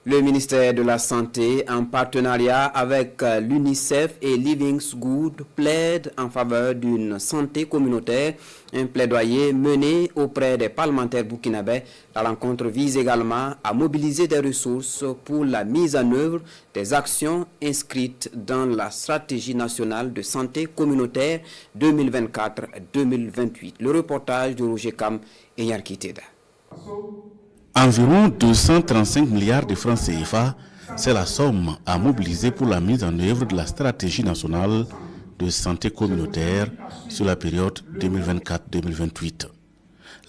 Le ministère de la Santé, en partenariat avec l'UNICEF et Living Good, plaide en faveur d'une santé communautaire. Un plaidoyer mené auprès des parlementaires burkinabés. La rencontre vise également à mobiliser des ressources pour la mise en œuvre des actions inscrites dans la stratégie nationale de santé communautaire 2024-2028. Le reportage de Roger Kam et Yarki Teda. Environ 235 milliards de francs CFA, c'est la somme à mobiliser pour la mise en œuvre de la stratégie nationale de santé communautaire sur la période 2024-2028.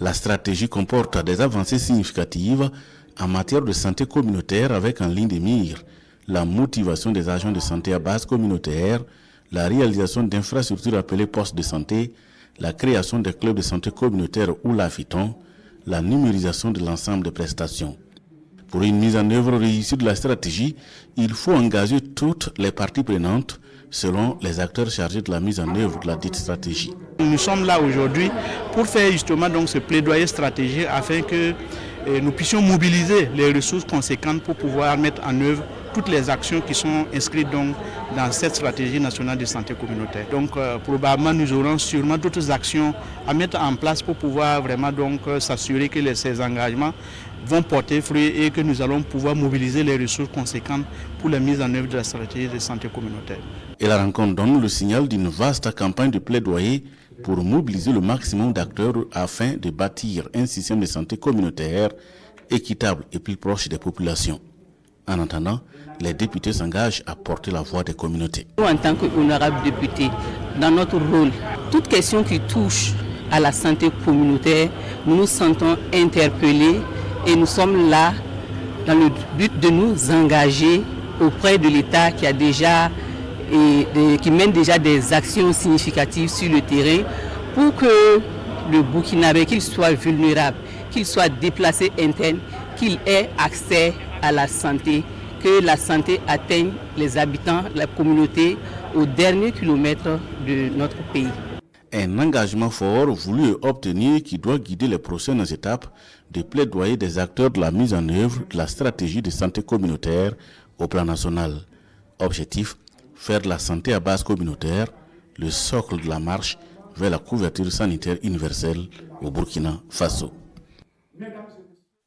La stratégie comporte des avancées significatives en matière de santé communautaire avec en ligne de mire la motivation des agents de santé à base communautaire, la réalisation d'infrastructures appelées postes de santé, la création des clubs de santé communautaire ou l'AFITON, la numérisation de l'ensemble des prestations. Pour une mise en œuvre réussie de la stratégie, il faut engager toutes les parties prenantes selon les acteurs chargés de la mise en œuvre de la dite stratégie. Nous sommes là aujourd'hui pour faire justement donc ce plaidoyer stratégique afin que nous puissions mobiliser les ressources conséquentes pour pouvoir mettre en œuvre toutes les actions qui sont inscrites donc dans cette stratégie nationale de santé communautaire. Donc probablement nous aurons sûrement d'autres actions à mettre en place pour pouvoir vraiment donc s'assurer que ces engagements vont porter fruit et que nous allons pouvoir mobiliser les ressources conséquentes pour la mise en œuvre de la stratégie de santé communautaire. Et la rencontre donne le signal d'une vaste campagne de plaidoyer pour mobiliser le maximum d'acteurs afin de bâtir un système de santé communautaire équitable et plus proche des populations. En attendant, les députés s'engagent à porter la voix des communautés. Nous, en tant qu'honorables députés, dans notre rôle, toute question qui touche à la santé communautaire, nous nous sentons interpellés et nous sommes là dans le but de nous engager auprès de l'État qui mène déjà des actions significatives sur le terrain pour que le Burkinabé, qu'il soit vulnérable, qu'il soit déplacé interne, qu'il ait accès à la santé, que la santé atteigne les habitants, la communauté au dernier kilomètre de notre pays. Un engagement fort voulu et obtenu qui doit guider les prochaines étapes de plaidoyer des acteurs de la mise en œuvre de la stratégie de santé communautaire au plan national. Objectif, faire de la santé à base communautaire le socle de la marche vers la couverture sanitaire universelle au Burkina Faso.